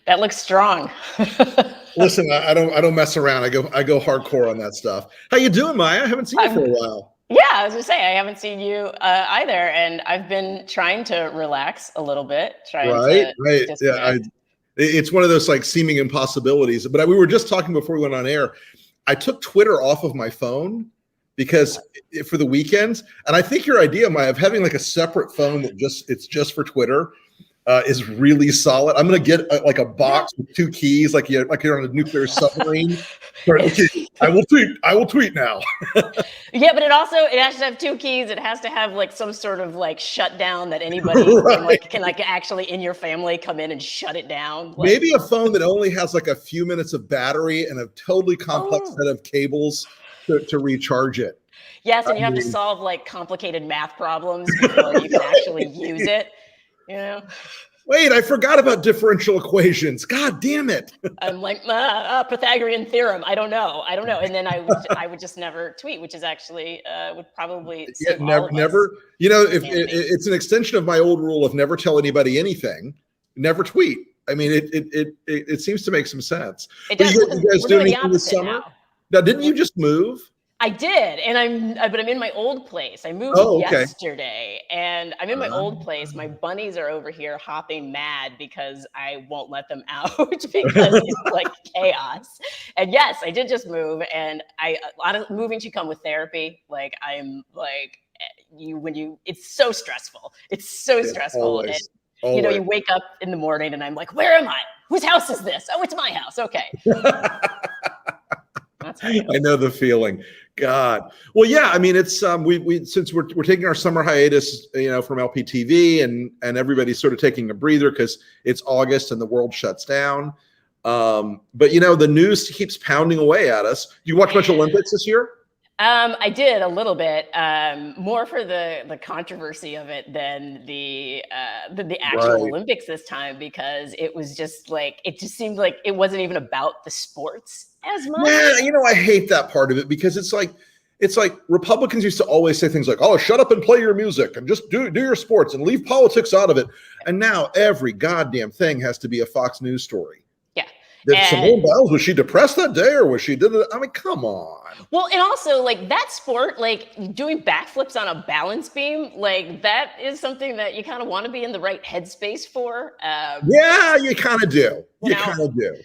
That looks strong. Listen, I don't mess around. I go hardcore on that stuff. How you doing, Maya? I haven't seen you for a while. Yeah, I was gonna say I haven't seen you either, and I've been trying to relax a little bit, Right. disconnect. Yeah, it's one of those like seeming impossibilities. But we were just talking before we went on air. I took Twitter off of my phone because for the weekends, and I think your idea, Maya, of having like a separate phone that it's just for Twitter is really solid. I'm gonna get like a box with 2 keys, like you're on a nuclear submarine. I will tweet now. Yeah, but it has to have 2 keys. It has to have like some sort of like shutdown that anybody can actually in your family come in and shut it down. Maybe a phone that only has like a few minutes of battery and a totally complex set of cables to recharge it. Yes, and you have to solve like complicated math problems before you can actually use it. You know? Wait, I forgot about differential equations. God damn it. I'm like, Pythagorean theorem. I don't know. And then I would just never tweet, which is actually would probably never. You know, if it's an extension of my old rule of never tell anybody anything, never tweet. I mean, it seems to make some sense. It does. You guys do anything this summer? Now, didn't you just move? I did, but I'm in my old place. I moved yesterday, and I'm in my old place. My bunnies are over here hopping mad because I won't let them out because it's like chaos. And yes, I did just move, and a lot of moving should come with therapy. Like it's so stressful. It's so stressful. Always. And, you wake up in the morning, and I'm like, where am I? Whose house is this? Oh, it's my house. Okay. I know the feeling. God. Well, yeah. I mean, it's we since we're taking our summer hiatus, from LPTV, and everybody's sort of taking a breather because it's August and the world shuts down. But the news keeps pounding away at us. Do you watch a bunch of Olympics this year? I did a little bit, more for the controversy of it than the actual Olympics this time, because it was just like, it just seemed like it wasn't even about the sports as much. Yeah, I hate that part of it because it's like Republicans used to always say things like, "Oh, shut up and play your music and just do your sports and leave politics out of it." And now every goddamn thing has to be a Fox News story. Yeah. Simone Biles, was she depressed that day, or was she did it? I mean, come on. Well, and also like that sport, like doing backflips on a balance beam, like that is something that you kind of want to be in the right headspace for. Yeah, you kind of do. You kind of do.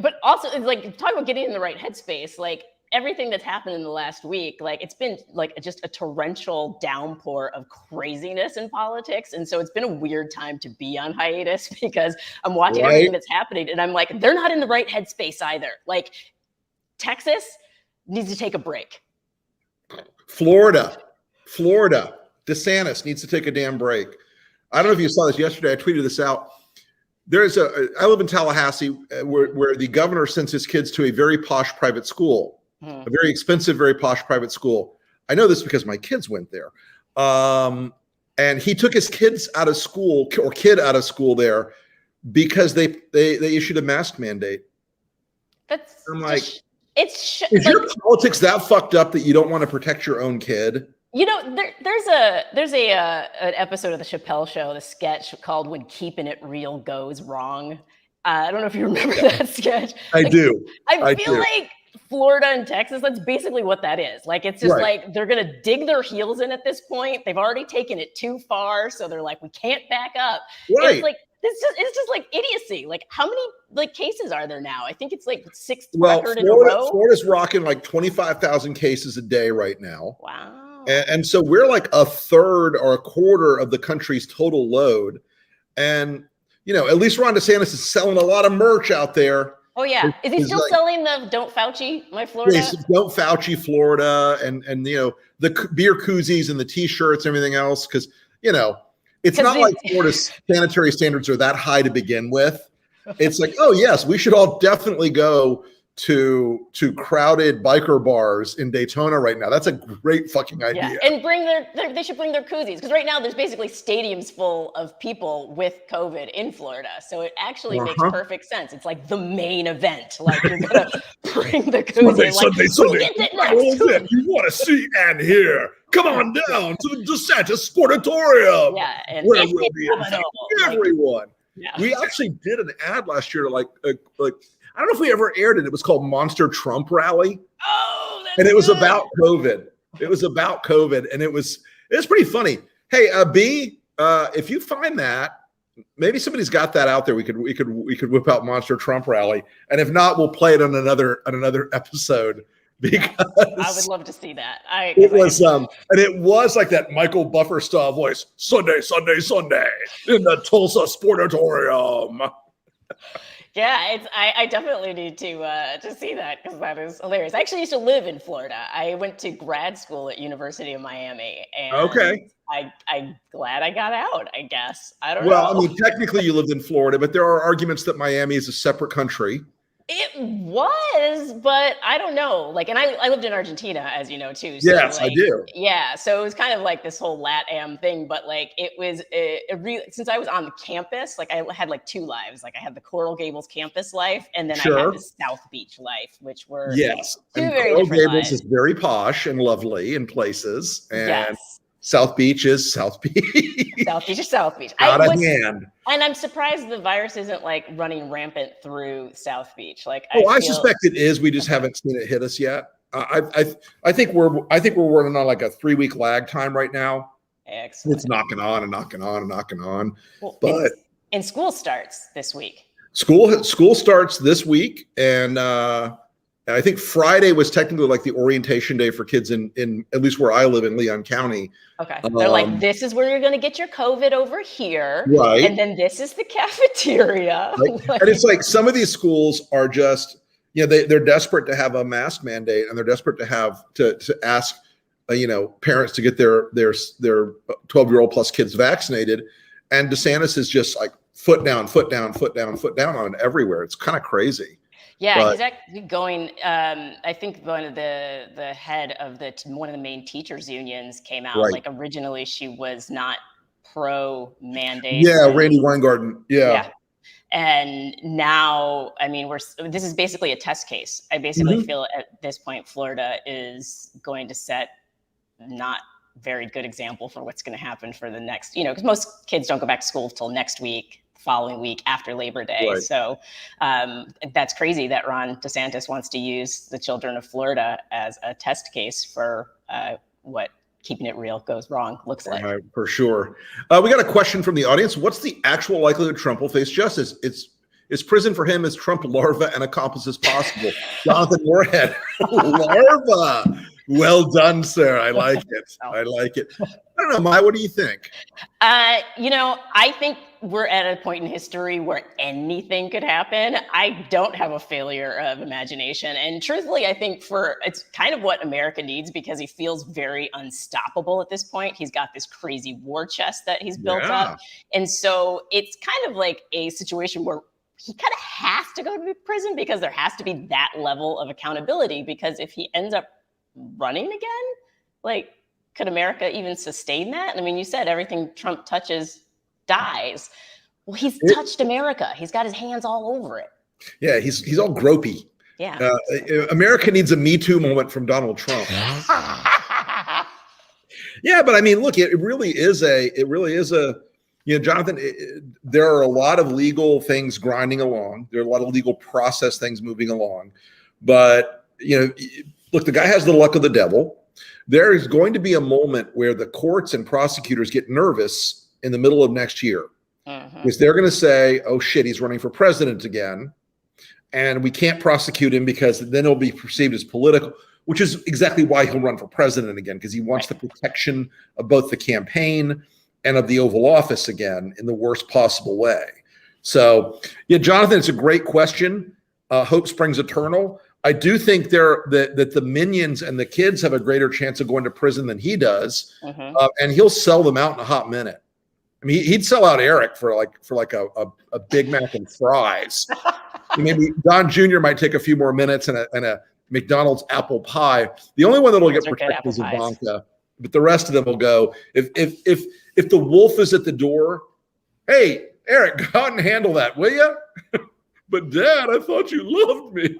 But also, it's like, talk about getting in the right headspace. Like everything that's happened in the last week, like it's been like just a torrential downpour of craziness in politics. And so it's been a weird time to be on hiatus because I'm watching everything that's happening and I'm like, they're not in the right headspace either. Like Texas needs to take a break. Florida, DeSantis needs to take a damn break. I don't know if you saw this yesterday. I tweeted this out. I live in Tallahassee where the governor sends his kids to a very posh private school, a very expensive, very posh private school. I know this because my kids went there. And he took his kids out of school or kid out of school there because they issued a mask mandate. I'm like, is your politics that fucked up that you don't want to protect your own kid? There's an episode of the Chappelle Show, the sketch called "When Keeping It Real Goes Wrong." I don't know if you remember that sketch. I do. I feel like Florida and Texas, that's basically what that is. Like, it's just like they're gonna dig their heels in at this point. They've already taken it too far, so they're like, we can't back up. Right. It's like it's just like idiocy. Like, how many cases are there now? I think it's like 6th record in a row. Florida's rocking like 25,000 cases a day right now. Wow. And so we're like a third or a quarter of the country's total load. And, at least Ron DeSantis is selling a lot of merch out there. Oh, yeah. Is he still selling the Don't Fauci, my Florida? Yes, Don't Fauci, Florida, and the beer koozies and the T-shirts and everything else. Because, it's not like Florida's sanitary standards are that high to begin with. It's like, oh, yes, we should all definitely go to crowded biker bars in Daytona right now. That's a great fucking idea. Yeah. And they should bring their koozies, because right now there's basically stadiums full of people with COVID in Florida. So it actually makes perfect sense. It's like the main event. Like, you're gonna bring the koozie. Sunday. You want to see and hear? Come on down to the DeSantis Sportatorium. Yeah, and where will be everyone. Yeah. We actually did an ad last year, like I don't know if we ever aired it. It was called Monster Trump Rally. Oh, that's and it was good. about COVID. It was about COVID, and it was pretty funny. Hey, B, if you find that, maybe somebody's got that out there. We could whip out Monster Trump Rally, and if not, we'll play it on another episode. Because I would love to see that. It was and it was like that Michael Buffer style voice. Sunday, Sunday, Sunday in the Tulsa Sportatorium. Yeah, I definitely need to see that, because that is hilarious. I actually used to live in Florida. I went to grad school at University of Miami, and Okay. I'm glad I got out, I guess. I don't know. Well, I mean, technically you lived in Florida, but there are arguments that Miami is a separate country. It was, but I don't know. Like, and I lived in Argentina, as you know, too. So, Yes, like, I do. Yeah, so it was kind of like this whole LatAm thing, but like it was since I was on the campus, like I had like two lives. Like I had the Coral Gables campus life, and then I had the South Beach life, which were two and very Coral different Gables lives. is very posh and lovely in places, and Yes. South Beach is South Beach. South Beach is South Beach. Not a hand. And I'm surprised the virus isn't like running rampant through South Beach. Like, I suspect it is. We just haven't seen it hit us yet. I think we're running on like a 3-week lag time right now. Excellent. It's knocking on and knocking on and knocking on. Well, but school starts this week. School starts this week, and I think Friday was technically like the orientation day for kids in at least where I live in Leon County. Okay. They're like, this is where you're going to get your COVID over here. Right. And then this is the cafeteria. Right. And it's like some of these schools are just, they're desperate to have a mask mandate, and they're desperate to have to ask, parents to get their 12-year-old plus kids vaccinated. And DeSantis is just like foot down, foot down, foot down, foot down on it everywhere. It's kind of crazy. Yeah, he's actually going. I think one of the head of one of the main teachers unions came out. Right. Like originally, she was not pro mandate. Yeah, Randy Weingarten. Yeah. And now, I mean, this is basically a test case. I basically feel at this point, Florida is going to set not very good example for what's going to happen for the next, because most kids don't go back to school till next week, following week after Labor Day. Right. So that's crazy that Ron DeSantis wants to use the children of Florida as a test case for what keeping it real goes wrong looks like. For sure. We got a question from the audience. What's the actual likelihood Trump will face justice? It's prison for him as Trump larva and accomplices possible. Jonathan Moorhead. Larva. Well done, sir. I like it. I like it. I don't know, Mai, what do you think? I think we're at a point in history where anything could happen. I don't have a failure of imagination. And truthfully, I think it's kind of what America needs, because he feels very unstoppable at this point. He's got this crazy war chest that he's built up. And so it's kind of like a situation where he kind of has to go to prison, because there has to be that level of accountability. Because if he ends up running again, like, could America even sustain that? I mean, you said everything Trump touches dies. Well, he's touched America. He's got his hands all over it. Yeah, he's all gropey. Yeah. America needs a Me Too moment from Donald Trump. Yeah, but I mean, look, it really is a, Jonathan, there are a lot of legal things grinding along. There are a lot of legal process things moving along. But, look, the guy has the luck of the devil. There is going to be a moment where the courts and prosecutors get nervous in the middle of next year, because they're going to say, oh shit, he's running for president again, and we can't prosecute him because then it'll be perceived as political, which is exactly why he'll run for president again, because he wants the protection of both the campaign and of the Oval Office again in the worst possible way. So, yeah, Jonathan, it's a great question. Hope springs eternal. I do think that the minions and the kids have a greater chance of going to prison than he does, and he'll sell them out in a hot minute. I mean, he'd sell out Eric for a Big Mac and fries. Maybe Don Jr. might take a few more minutes and a McDonald's apple pie. The only one that'll get protected is Ivanka, but the rest of them will go. If the wolf is at the door, hey, Eric, go out and handle that, will you? But Dad, I thought you loved me.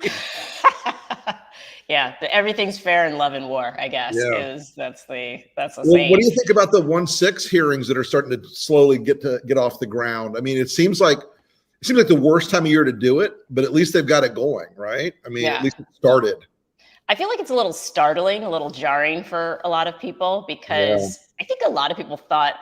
Yeah, everything's fair in love and war, I guess. Yeah. That's the saying. What do you think about the 1-6 hearings that are starting to slowly get off the ground? I mean, it seems like seems like the worst time of year to do it, but at least they've got it going, right? I mean, at least it started. I feel like it's a little startling, a little jarring for a lot of people, because I think a lot of people thought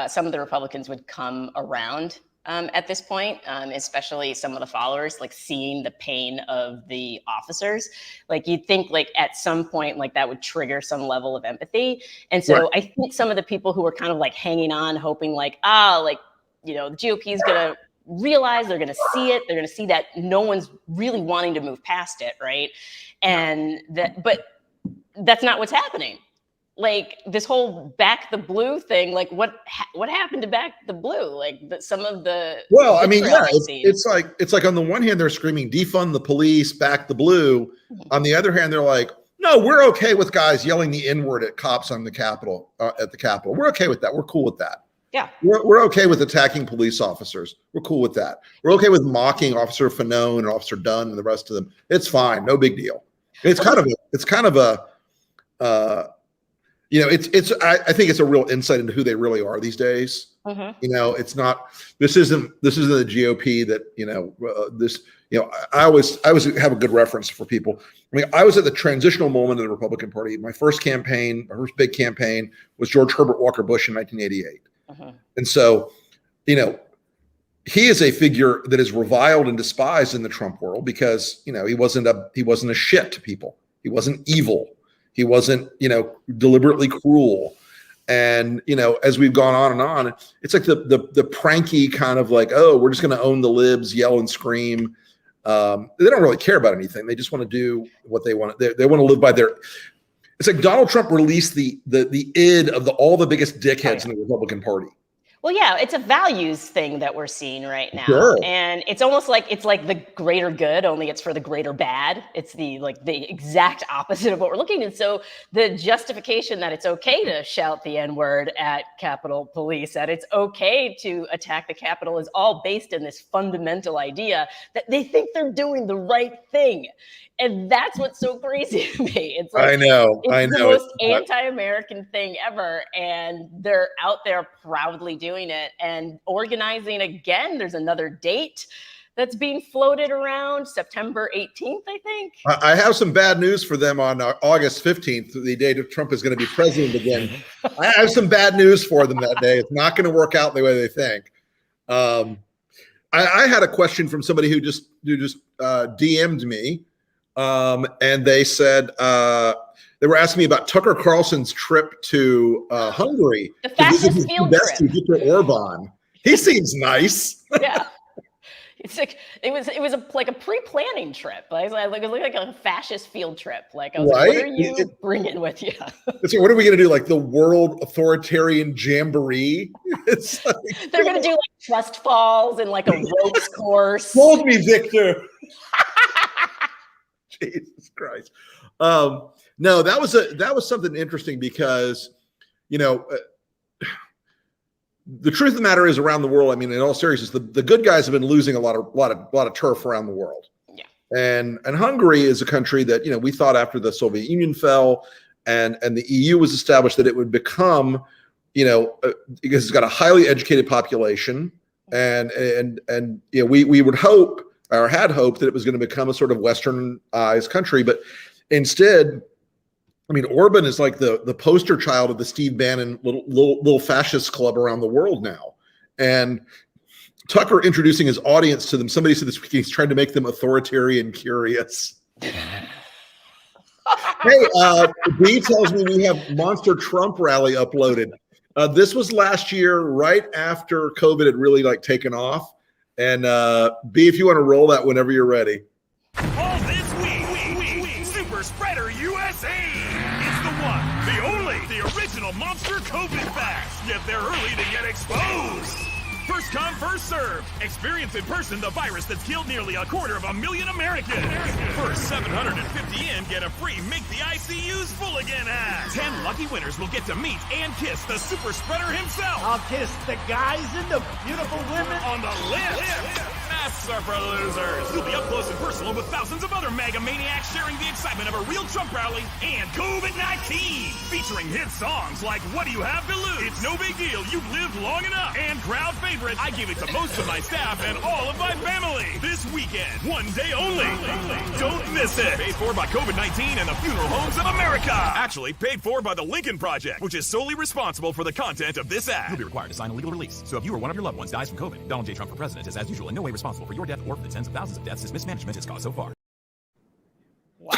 some of the Republicans would come around at this point, especially some of the followers, like seeing the pain of the officers. Like you'd think like at some point, like that would trigger some level of empathy. And so I think some of the people who were kind of like hanging on, hoping like, the GOP is going to realize, they're going to see it. They're going to see that no one's really wanting to move past it. Right. But that's not what's happening. Like this whole back the blue thing, like what happened to back the blue? Like some of the it's like on the one hand they're screaming defund the police, back the blue. On the other hand, they're like, no, we're okay with guys yelling the N-word at cops on the Capitol at the Capitol. We're okay with that. We're cool with that. Yeah, we're okay with attacking police officers. We're cool with that. We're okay with mocking Officer Fanone and Officer Dunn and the rest of them. It's fine, no big deal. I think it's a real insight into who they really are these days. It's not. This isn't the GOP that I always have a good reference for people. I mean, I was at the transitional moment of the Republican Party. My first big campaign was George Herbert Walker Bush in 1988. And so, he is a figure that is reviled and despised in the Trump world because, he wasn't a shit to people. He wasn't evil. He wasn't, deliberately cruel. And, as we've gone on and on, it's like the pranky kind of like, oh, we're just going to own the libs, yell and scream. They don't really care about anything. They just want to do what they want. They want to live by their. It's like Donald Trump released the id of all the biggest dickheads in the Republican Party. Well, yeah, it's a values thing that we're seeing right now. Sure. And it's almost like it's like the greater good, only it's for the greater bad. It's the exact opposite of what we're looking at. So the justification that it's okay to shout the N-word at Capitol Police, that it's okay to attack the Capitol, is all based in this fundamental idea that they think they're doing the right thing. And that's what's so crazy to me. It's like, it's the most anti-American thing ever. And they're out there proudly doing it and organizing again. There's another date that's being floated around, September 18th, I think. I have some bad news for them on August 15th, the day that Trump is going to be president again. I have some bad news for them that day. It's not going to work out the way they think. I had a question from somebody who just DM'd me. And they said they were asking me about Tucker Carlson's trip to Hungary. The fascist field trip. To Viktor Orban. He seems nice. Yeah, it's like it was like a pre-planning trip. It looked like a fascist field trip. Like I was like, what are you bringing with you? So what are we going to do? Like the World Authoritarian Jamboree? It's like, they're going to do like trust falls and like a ropes course. Hold me, Victor. Jesus Christ. No, that was something interesting because, the truth of the matter is around the world. I mean, in all seriousness, the good guys have been losing a lot of turf around the world. Yeah. And Hungary is a country that, we thought after the Soviet Union fell and the EU was established that it would become, because it's got a highly educated population and we would hope, or had hoped, that it was going to become a sort of westernized country. But instead, I mean, Orban is like the poster child of the Steve Bannon little fascist club around the world now. And Tucker introducing his audience to them, somebody said this week he's trying to make them authoritarian curious. Hey, B tells me we have Monster Trump rally uploaded. This was last year, right after COVID had really taken off. And B, if you want to roll that whenever you're ready. All this week, Super Spreader USA. It's the one, the only, the original Monster COVID Facts. Get there early to get exposed. First come, first serve. Experience in person the virus that's killed nearly 250,000 Americans. First 750 in get a free Make the ICUs Full Again hat. 10 lucky winners will get to meet and kiss the super spreader himself. I'll kiss the guys and the beautiful women On the lips. Mask Masks are for losers. You'll be up close and personal with thousands of other MAGA maniacs sharing the excitement of a real Trump rally and COVID-19. Featuring hit songs like What Do You Have to Lose? It's no big deal. You've lived long enough. And crowd favorite, I give it to most of my staff and all of my family. This weekend, one day only. Don't miss it. Paid for by COVID-19 and the Funeral Homes of America. Actually, paid for by the Lincoln Project, which is solely responsible for the content of this ad. You'll be required to sign a legal release. So if you or one of your loved ones dies from COVID, Donald J. Trump for president is, as usual, in no way responsible for your death or for the tens of thousands of deaths his mismanagement has caused so far. Wow.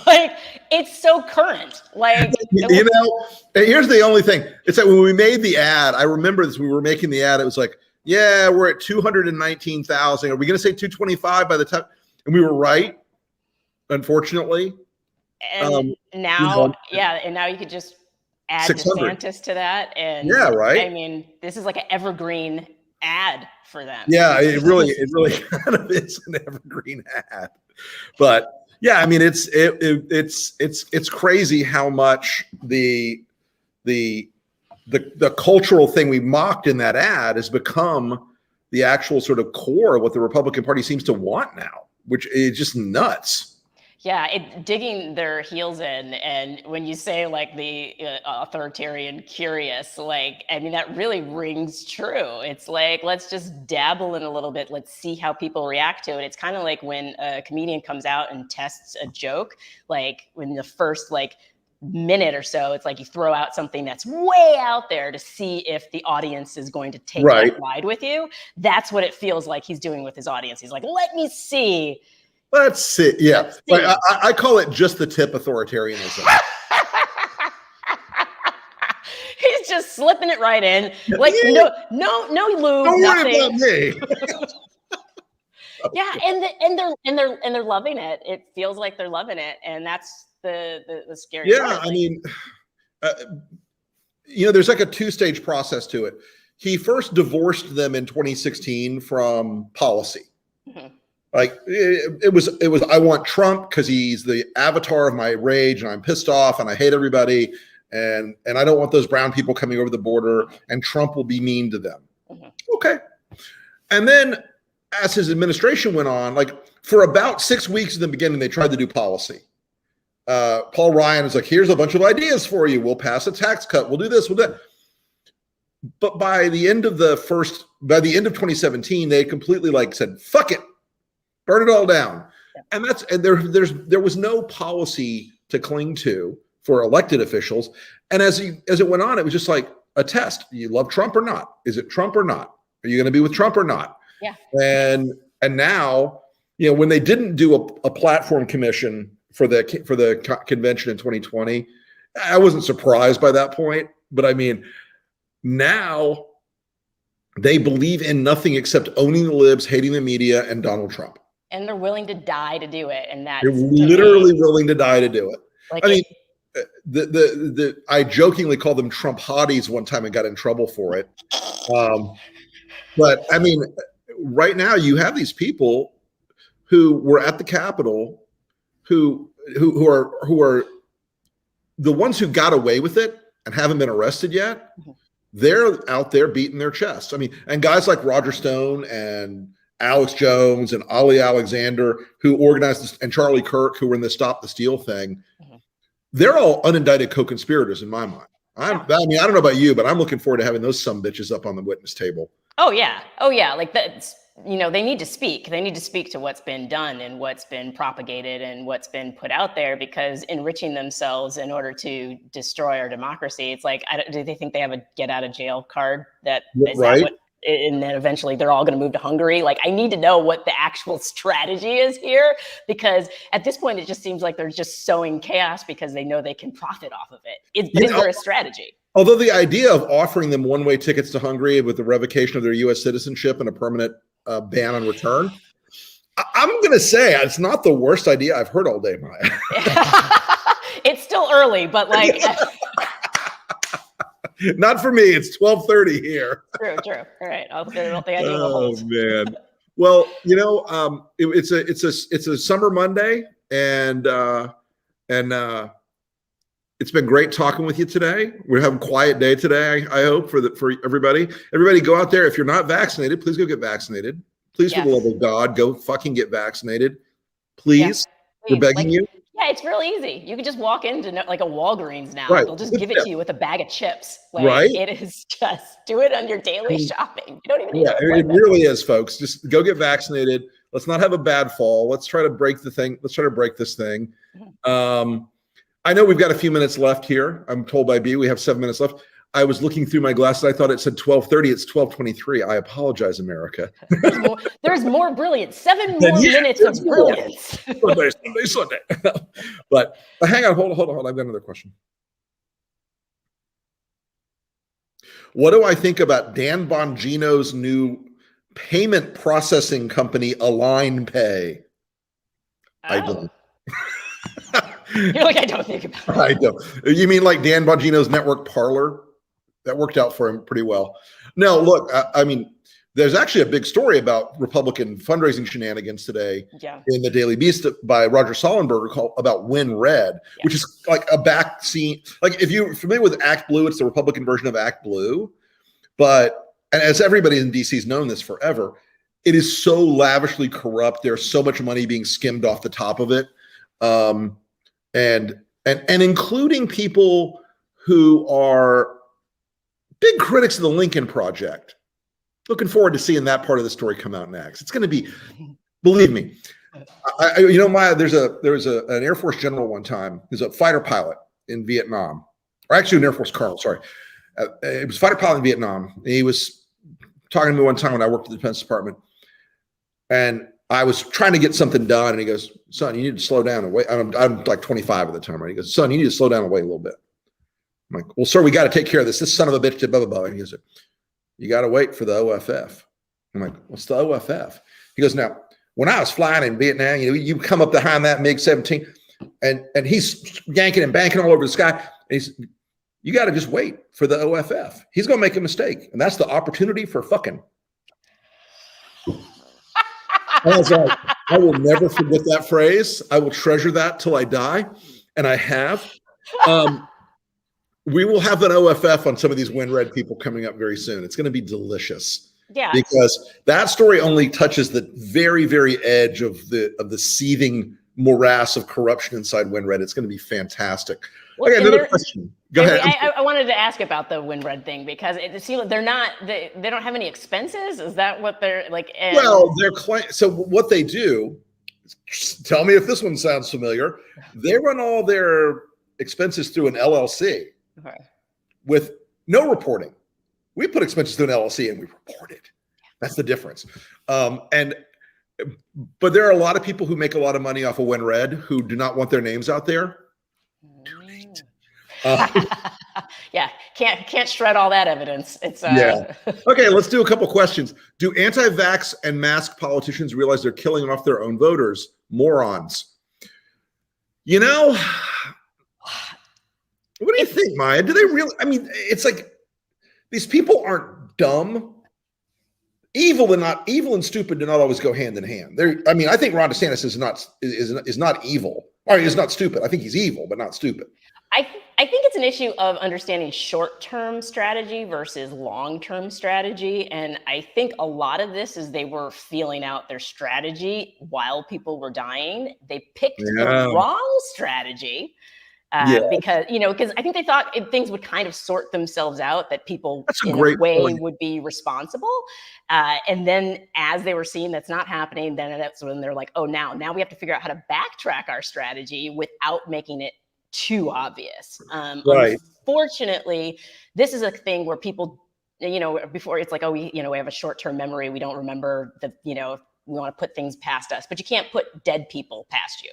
Like, it's so current. Like, you know, here's the only thing. It's like when we made the ad, I remember this, we were making the ad, it was like, yeah, we're at 219,000. Are we going to say 225 by the time? And we were right, unfortunately. And now, and now you could just add 600. DeSantis to that. And yeah, right. I mean, this is like an evergreen ad for them. Yeah, it really kind of is an evergreen ad. But yeah, I mean, it's crazy how much the cultural thing we mocked in that ad has become the actual sort of core of what the Republican Party seems to want now, which is just nuts. Yeah, digging their heels in. And when you say like the authoritarian curious, like, I mean, that really rings true. It's like, let's just dabble in a little bit. Let's see how people react to it. It's kind of like when a comedian comes out and tests a joke, like when the first like minute or so, it's like you throw out something that's way out there to see if the audience is going to take that ride with you. That's what it feels like he's doing with his audience. He's like, let me see. Let's see. Yeah. Like, I call it just the tip authoritarianism. He's just slipping it right in. Like, no lube, don't nothing. worry about me. Yeah, and they're loving it. It feels like they're loving it, and that's the scary part. Yeah, I mean, you know, there's like a two-stage process to it. He first divorced them in 2016 from policy. Mm-hmm. Like it was I want Trump because he's the avatar of my rage and I'm pissed off and I hate everybody and I don't want those brown people coming over the border and Trump will be mean to them. Mm-hmm. Okay. And then as his administration went on, like for about 6 weeks in the beginning, they tried to do policy. Paul Ryan is like, here's a bunch of ideas for you. We'll pass a tax cut. We'll do this, we'll do that. But by the end of 2017, they completely like said, fuck it. Burn it all down. And there was no policy to cling to for elected officials. And as it went on, it was just like a test. You love Trump or not? Is it Trump or not? Are you going to be with Trump or not? Yeah. And now, you know, when they didn't do a platform commission for the convention in 2020, I wasn't surprised by that point. But I mean, now they believe in nothing except owning the libs, hating the media, and Donald Trump. And they're willing to die to do it, and that's they're literally willing to die to do it. Like, I mean, I jokingly called them Trump hotties one time and got in trouble for it. But I mean, right now you have these people who were at the Capitol, who are the ones who got away with it and haven't been arrested yet. Mm-hmm. They're out there beating their chests. I mean, and guys like Roger Stone and Alex Jones and Ali Alexander, who organized this, and Charlie Kirk, who were in the Stop the Steal thing, mm-hmm. They're all unindicted co-conspirators in my mind. I mean, I don't know about you, but I'm looking forward to having those sumbitches up on the witness table. Oh yeah. Like that's, you know, they need to speak. They need to speak to what's been done and what's been propagated and what's been put out there, because enriching themselves in order to destroy our democracy. It's like, do they think they have a get out of jail card? And then eventually they're all going to move to Hungary. Like, I need to know what the actual strategy is here, because at this point, it just seems like they're just sowing chaos because they know they can profit off of it. Is there a strategy? Although the idea of offering them one-way tickets to Hungary with the revocation of their U.S. citizenship and a permanent ban on return, I'm going to say it's not the worst idea I've heard all day, Maya. It's still early, but like... Not for me. It's 12:30 here. True. All right. I'll think I do a hold. Oh man. Well, you know, it's a summer Monday, and it's been great talking with you today. We're having a quiet day today. I hope for everybody. Everybody, go out there. If you're not vaccinated, please go get vaccinated. Please, for the Yes. love of God, go fucking get vaccinated. Please. Yeah. We're begging you. Yeah, it's real easy. You can just walk into like a Walgreens now. Right. They'll just give it to you with a bag of chips. Like Right. it is just do it on your daily shopping. You don't even need Yeah, to it really is, folks. Just go get vaccinated. Let's not have a bad fall. Let's try to break the thing. Let's try to break this thing. I know we've got a few minutes left here. I'm told by B we have 7 minutes left. I was looking through my glasses. I thought it said 12:30. It's 12:23. I apologize, America. There's more brilliance. 7 more minutes of brilliance. Sunday. But hang on, hold on. I've got another question. What do I think about Dan Bongino's new payment processing company, Align Pay? I don't. You're like, I don't think about it. I don't. You mean like Dan Bongino's network Parlor? That worked out for him pretty well. No, look, I mean, there's actually a big story about Republican fundraising shenanigans today in the Daily Beast by Roger Sollenberger called about Win Red, which is like a back scene. Like if you're familiar with Act Blue, it's the Republican version of Act Blue. But, and as everybody in DC has known this forever, it is so lavishly corrupt. There's so much money being skimmed off the top of it. And including people who are big critics of the Lincoln Project. Looking forward to seeing that part of the story come out next. It's going to be, believe me, there was an Air Force general one time. He was a fighter pilot in Vietnam, or actually an Air Force colonel. Sorry, it was a fighter pilot in Vietnam. He was talking to me one time when I worked at the Defense Department, and I was trying to get something done, and he goes, "Son, you need to slow down and wait." I'm like 25 at the time, right? He goes, "Son, you need to slow down and wait a little bit." I'm like, "Well, sir, we got to take care of this. This son of a bitch did blah, blah, blah." And he goes, "You got to wait for the OFF." I'm like, "What's the OFF?" He goes, "Now, when I was flying in Vietnam, you come up behind that MiG-17 and he's yanking and banking all over the sky. And he's, you got to just wait for the OFF. He's going to make a mistake. And that's the opportunity for fucking." I was like, I will never forget that phrase. I will treasure that till I die. And I have. We will have an OFF on some of these Win Red people coming up very soon. It's going to be delicious. Yeah. Because that story only touches the very, very edge of the seething morass of corruption inside Win Red. It's going to be fantastic. Well, okay, another question. Go ahead. I wanted to ask about the Win Red thing because it seems like they don't have any expenses. Is that what they're like? Well, so what they do, tell me if this one sounds familiar. They run all their expenses through an LLC. Okay. With no reporting. We put expenses through an LLC and we report it. That's the difference. But there are a lot of people who make a lot of money off of Win Red who do not want their names out there. Too late. Yeah, can't shred all that evidence. It's yeah. Okay, let's do a couple questions. Do anti-vax and mask politicians realize they're killing off their own voters? Morons. You know, what do you think, Maya? Do they really? I mean, it's like these people aren't dumb. Evil and stupid do not always go hand in hand. I mean, I think Ron DeSantis is not evil. Or he's not stupid. I think he's evil, but not stupid. I think it's an issue of understanding short-term strategy versus long-term strategy. And I think a lot of this is they were feeling out their strategy while people were dying. They picked the wrong strategy. Because I think they thought things would kind of sort themselves out, that people in a way would be responsible. And then as they were seeing that's not happening, then that's when they're like, oh, now we have to figure out how to backtrack our strategy without making it too obvious. Unfortunately, this is a thing where people, before it's like, oh, we have a short-term memory. We don't remember we want to put things past us, but you can't put dead people past you.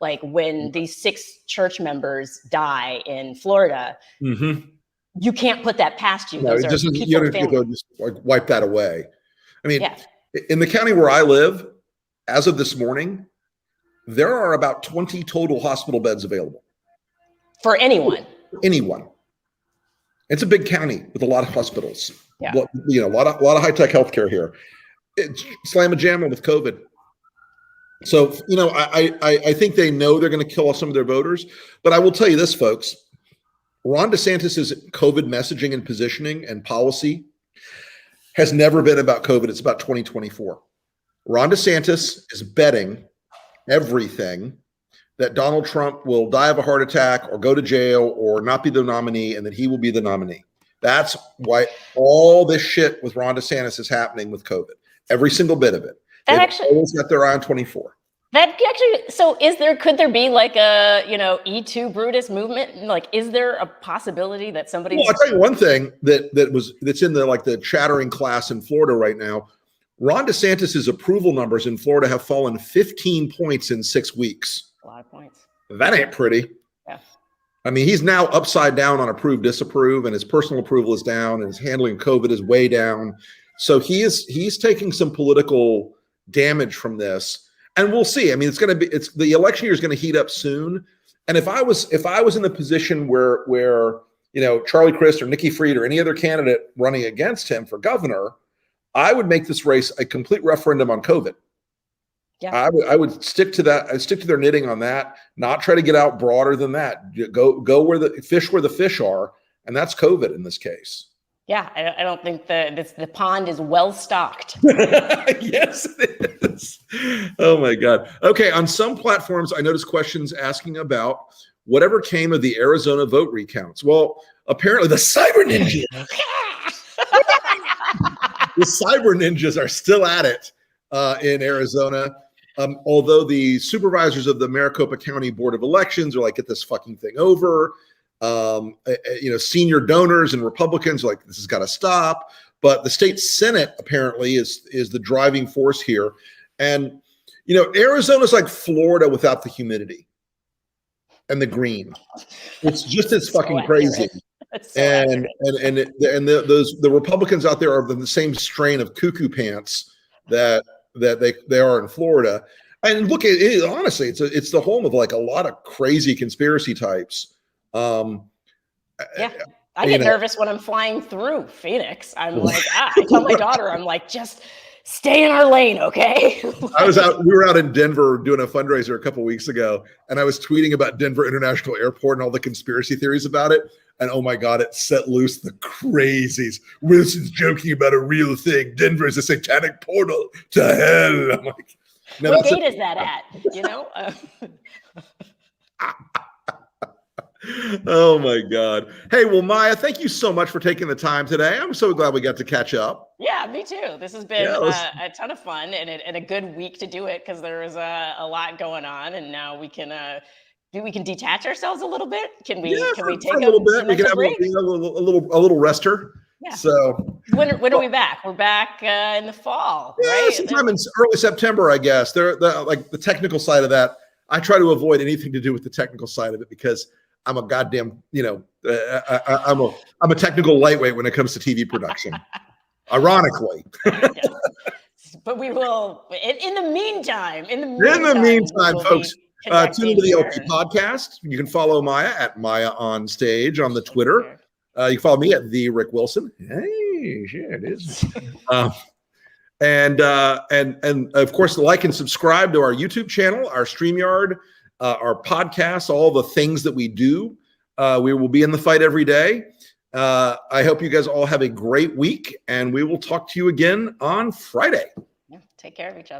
Like when these 6 church members die in Florida, you can't put that past you. No, you don't have to go just like wipe that away. I mean, in the county where I live, as of this morning, there are about 20 total hospital beds available. For anyone. Anyone. It's a big county with a lot of hospitals. Yeah. A lot of high-tech healthcare here. It's slam-a-jamma with COVID. So, I think they know they're going to kill off some of their voters. But I will tell you this, folks. Ron DeSantis's COVID messaging and positioning and policy has never been about COVID. It's about 2024. Ron DeSantis is betting everything that Donald Trump will die of a heart attack or go to jail or not be the nominee, and that he will be the nominee. That's why all this shit with Ron DeSantis is happening with COVID. Every single bit of it. They've always got their eye on 24. That actually, so could there be like a, E2 Brutus movement? Like, is there a possibility that somebody? Well, I'll tell you one thing that's in the chattering class in Florida right now. Ron DeSantis's approval numbers in Florida have fallen 15 points in 6 weeks. A lot of points. That ain't pretty. Yeah. I mean, he's now upside down on approve, disapprove, and his personal approval is down, and his handling of COVID is way down. So he's taking some political damage from this, and we'll see. I mean, the election year is going to heat up soon. And if I was in the position where Charlie Crist or Nikki Fried or any other candidate running against him for governor, I would make this race a complete referendum on COVID. Yeah, I would stick to that. I'd stick to their knitting on that. Not try to get out broader than that. Go where the fish are, and that's COVID in this case. Yeah, I don't think the pond is well stocked. Yes, it is. Oh my God. Okay, on some platforms, I noticed questions asking about whatever came of the Arizona vote recounts. Well, apparently the cyber ninjas. The cyber ninjas are still at it in Arizona. Although the supervisors of the Maricopa County Board of Elections are like, get this fucking thing over. Senior donors and Republicans are like, this has got to stop. But the state Senate apparently is the driving force here. And, Arizona's like Florida without the humidity and the green. It's just as fucking crazy. And the Republicans out there are the same strain of cuckoo pants that they are in Florida. And look, honestly, it's the home of like a lot of crazy conspiracy types. Yeah, I get nervous when I'm flying through Phoenix. I'm like, I tell my daughter, I'm like, just stay in our lane, okay? We were out in Denver doing a fundraiser a couple weeks ago, and I was tweeting about Denver International Airport and all the conspiracy theories about it. And oh my God, it set loose the crazies. Wilson's joking about a real thing. Denver is a satanic portal to hell. I'm like, no, what date is that at? Oh my God. Hey, well, Maya, thank you so much for taking the time today. I'm so glad we got to catch up. Yeah, me too. This has been a ton of fun and a good week to do it because there was a lot going on, and now we can detach ourselves a little bit. Can we take a little bit? We can have a little rester. Yeah. So when are we back? We're back in the fall, right? Sometime in early September, I guess. Like the technical side of that, I try to avoid anything to do with the technical side of it because I'm a goddamn, I'm a technical lightweight when it comes to TV production. Ironically. Yes. But we will. In the meantime, folks. Tune into the LP podcast. You can follow Maya at Maya on Stage on the Twitter. You can follow me at the Rick Wilson. Hey, shit, it is. And of course, like and subscribe to our YouTube channel, our StreamYard, our podcasts, all the things that we do. We will be in the fight every day. I hope you guys all have a great week, and we will talk to you again on Friday. Yeah, take care of each other.